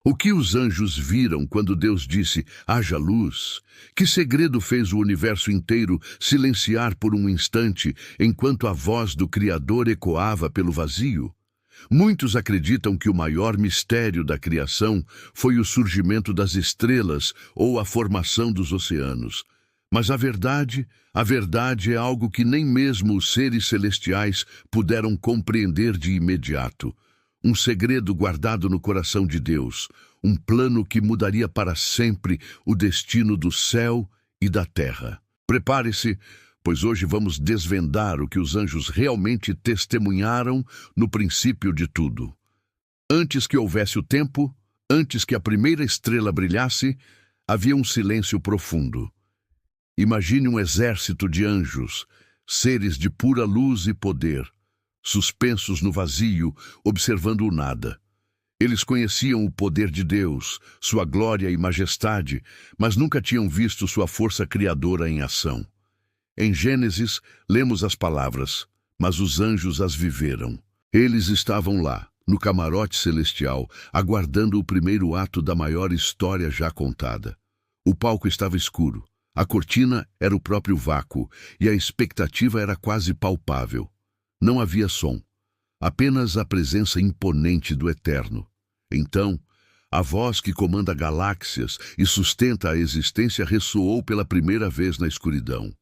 O que os anjos viram quando Deus disse, haja luz? Que segredo fez o universo inteiro silenciar por um instante, enquanto a voz do Criador ecoava pelo vazio? Muitos acreditam que o maior mistério da criação foi o surgimento das estrelas ou a formação dos oceanos. Mas a verdade é algo que nem mesmo os seres celestiais puderam compreender de imediato. Um segredo guardado no coração de Deus, um plano que mudaria para sempre o destino do céu e da terra. Prepare-se, pois hoje vamos desvendar o que os anjos realmente testemunharam no princípio de tudo. Antes que houvesse o tempo, antes que a primeira estrela brilhasse, havia um silêncio profundo. Imagine um exército de anjos, seres de pura luz e poder, suspensos no vazio, observando o nada. Eles conheciam o poder de Deus, sua glória e majestade, mas nunca tinham visto sua força criadora em ação. Em Gênesis, lemos as palavras, mas os anjos as viveram. Eles estavam lá, no camarote celestial, aguardando o primeiro ato da maior história já contada. O palco estava escuro, a cortina era o próprio vácuo, e a expectativa era quase palpável. Não havia som, apenas a presença imponente do Eterno. Então, a voz que comanda galáxias e sustenta a existência ressoou pela primeira vez na escuridão.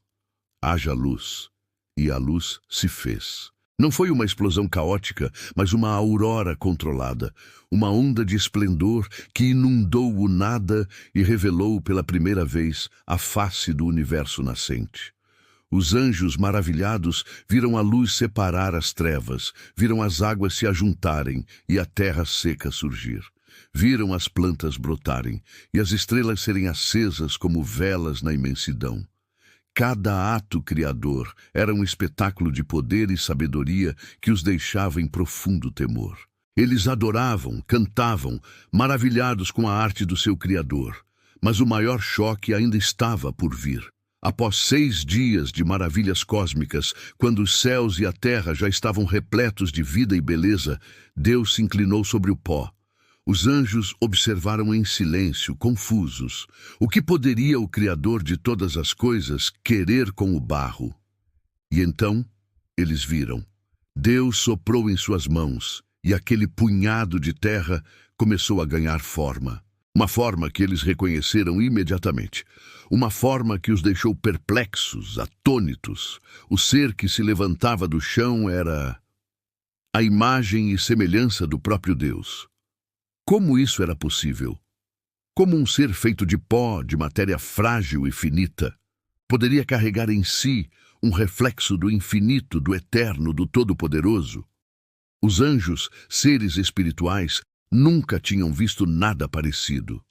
Haja luz, e a luz se fez. Não foi uma explosão caótica, mas uma aurora controlada, uma onda de esplendor que inundou o nada e revelou pela primeira vez a face do universo nascente. Os anjos, maravilhados, viram a luz separar as trevas, viram as águas se ajuntarem e a terra seca surgir. Viram as plantas brotarem e as estrelas serem acesas como velas na imensidão. Cada ato criador era um espetáculo de poder e sabedoria que os deixava em profundo temor. Eles adoravam, cantavam, maravilhados com a arte do seu Criador. Mas o maior choque ainda estava por vir. Após 6 dias de maravilhas cósmicas, quando os céus e a terra já estavam repletos de vida e beleza, Deus se inclinou sobre o pó. Os anjos observaram em silêncio, confusos. O que poderia o Criador de todas as coisas querer com o barro? E então, eles viram. Deus soprou em suas mãos, e aquele punhado de terra começou a ganhar forma. Uma forma que eles reconheceram imediatamente. Uma forma que os deixou perplexos, atônitos. O ser que se levantava do chão era a imagem e semelhança do próprio Deus. Como isso era possível? Como um ser feito de pó, de matéria frágil e finita, poderia carregar em si um reflexo do infinito, do eterno, do todo-poderoso? Os anjos, seres espirituais, nunca tinham visto nada parecido.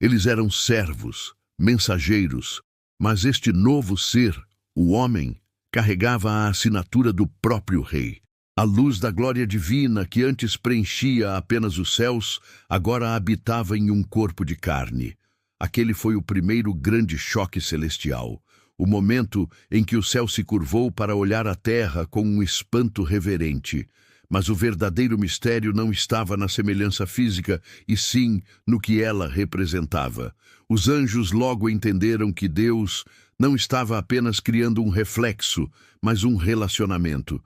Eles eram servos, mensageiros, mas este novo ser, o homem, carregava a assinatura do próprio Rei. A luz da glória divina que antes preenchia apenas os céus, agora habitava em um corpo de carne. Aquele foi o primeiro grande choque celestial, o momento em que o céu se curvou para olhar a terra com um espanto reverente. Mas o verdadeiro mistério não estava na semelhança física, e sim no que ela representava. Os anjos logo entenderam que Deus não estava apenas criando um reflexo, mas um relacionamento.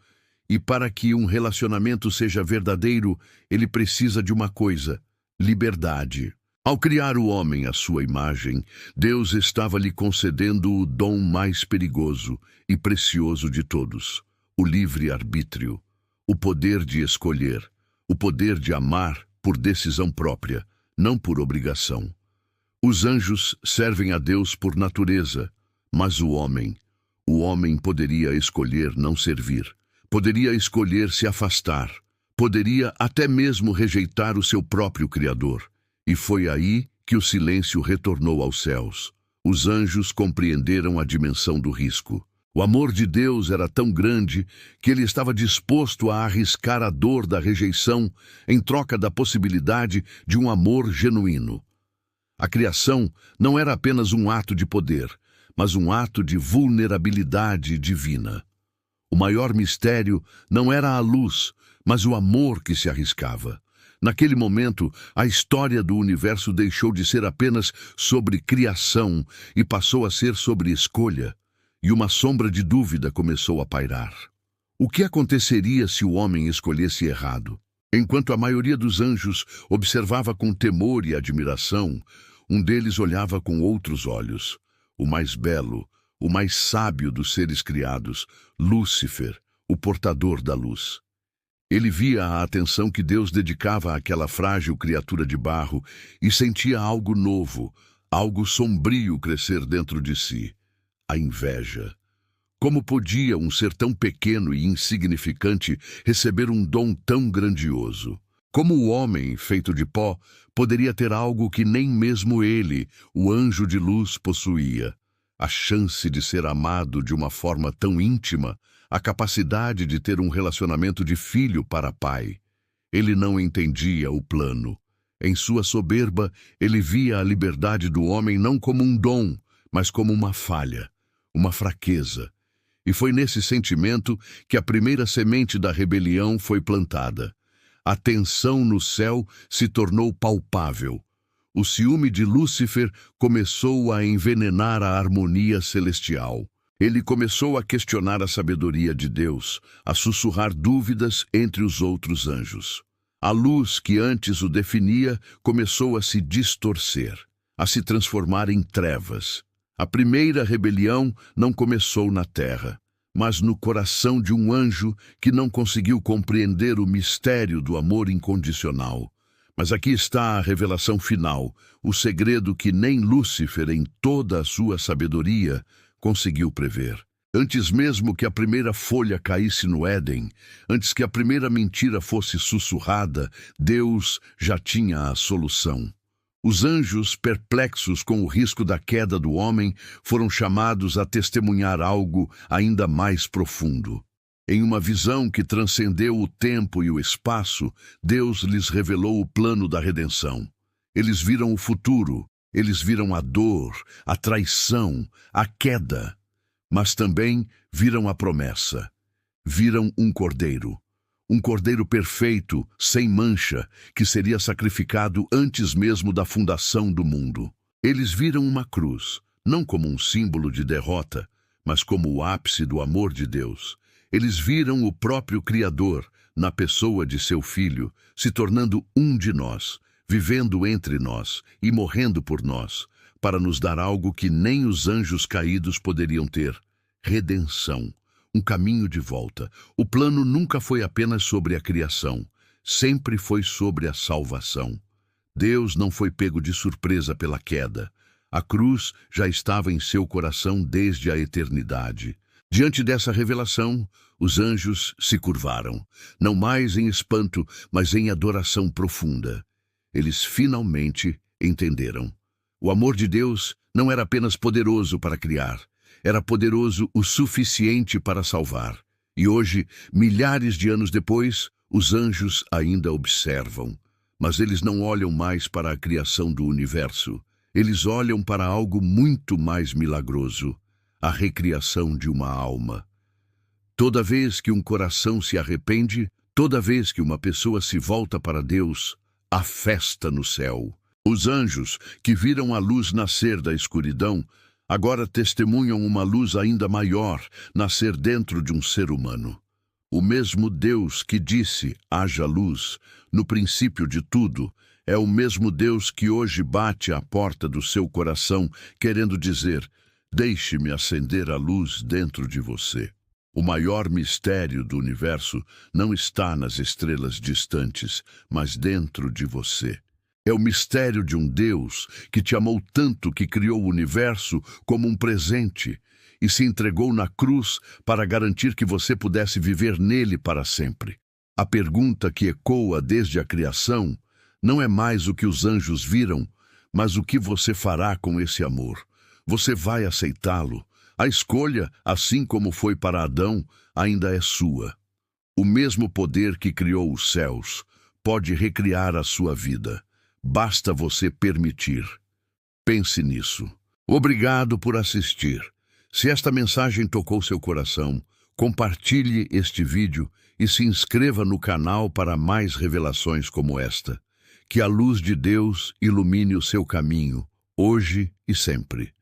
E para que um relacionamento seja verdadeiro, ele precisa de uma coisa: liberdade. Ao criar o homem à sua imagem, Deus estava lhe concedendo o dom mais perigoso e precioso de todos: o livre-arbítrio. O poder de escolher, o poder de amar por decisão própria, não por obrigação. Os anjos servem a Deus por natureza, mas o homem poderia escolher não servir, poderia escolher se afastar, poderia até mesmo rejeitar o seu próprio Criador. E foi aí que o silêncio retornou aos céus. Os anjos compreenderam a dimensão do risco. O amor de Deus era tão grande que ele estava disposto a arriscar a dor da rejeição em troca da possibilidade de um amor genuíno. A criação não era apenas um ato de poder, mas um ato de vulnerabilidade divina. O maior mistério não era a luz, mas o amor que se arriscava. Naquele momento, a história do universo deixou de ser apenas sobre criação e passou a ser sobre escolha, e uma sombra de dúvida começou a pairar. O que aconteceria se o homem escolhesse errado? Enquanto a maioria dos anjos observava com temor e admiração, um deles olhava com outros olhos, o mais belo, o mais sábio dos seres criados, Lúcifer, o portador da luz. Ele via a atenção que Deus dedicava àquela frágil criatura de barro e sentia algo novo, algo sombrio crescer dentro de si: a inveja. Como podia um ser tão pequeno e insignificante receber um dom tão grandioso? Como o homem, feito de pó, poderia ter algo que nem mesmo ele, o anjo de luz, possuía? A chance de ser amado de uma forma tão íntima, a capacidade de ter um relacionamento de filho para pai. Ele não entendia o plano. Em sua soberba, ele via a liberdade do homem não como um dom, mas como uma falha, uma fraqueza. E foi nesse sentimento que a primeira semente da rebelião foi plantada. A tensão no céu se tornou palpável. O ciúme de Lúcifer começou a envenenar a harmonia celestial. Ele começou a questionar a sabedoria de Deus, a sussurrar dúvidas entre os outros anjos. A luz que antes o definia começou a se distorcer, a se transformar em trevas. A primeira rebelião não começou na terra, mas no coração de um anjo que não conseguiu compreender o mistério do amor incondicional. Mas aqui está a revelação final, o segredo que nem Lúcifer, em toda a sua sabedoria, conseguiu prever. Antes mesmo que a primeira folha caísse no Éden, antes que a primeira mentira fosse sussurrada, Deus já tinha a solução. Os anjos, perplexos com o risco da queda do homem, foram chamados a testemunhar algo ainda mais profundo. Em uma visão que transcendeu o tempo e o espaço, Deus lhes revelou o plano da redenção. Eles viram o futuro, eles viram a dor, a traição, a queda, mas também viram a promessa. Viram um cordeiro perfeito, sem mancha, que seria sacrificado antes mesmo da fundação do mundo. Eles viram uma cruz, não como um símbolo de derrota, mas como o ápice do amor de Deus. Eles viram o próprio Criador, na pessoa de seu Filho, se tornando um de nós, vivendo entre nós e morrendo por nós, para nos dar algo que nem os anjos caídos poderiam ter: redenção, um caminho de volta. O plano nunca foi apenas sobre a criação, sempre foi sobre a salvação. Deus não foi pego de surpresa pela queda. A cruz já estava em seu coração desde a eternidade. Diante dessa revelação, os anjos se curvaram, não mais em espanto, mas em adoração profunda. Eles finalmente entenderam. O amor de Deus não era apenas poderoso para criar, era poderoso o suficiente para salvar. E hoje, milhares de anos depois, os anjos ainda observam. Mas eles não olham mais para a criação do universo. Eles olham para algo muito mais milagroso: a recriação de uma alma. Toda vez que um coração se arrepende, toda vez que uma pessoa se volta para Deus, há festa no céu. Os anjos, que viram a luz nascer da escuridão, agora testemunham uma luz ainda maior nascer dentro de um ser humano. O mesmo Deus que disse: haja luz, no princípio de tudo, é o mesmo Deus que hoje bate à porta do seu coração, querendo dizer: deixe-me acender a luz dentro de você. O maior mistério do universo não está nas estrelas distantes, mas dentro de você. É o mistério de um Deus que te amou tanto que criou o universo como um presente e se entregou na cruz para garantir que você pudesse viver nele para sempre. A pergunta que ecoa desde a criação não é mais o que os anjos viram, mas o que você fará com esse amor. Você vai aceitá-lo? A escolha, assim como foi para Adão, ainda é sua. O mesmo poder que criou os céus pode recriar a sua vida. Basta você permitir. Pense nisso. Obrigado por assistir. Se esta mensagem tocou seu coração, compartilhe este vídeo e se inscreva no canal para mais revelações como esta. Que a luz de Deus ilumine o seu caminho, hoje e sempre.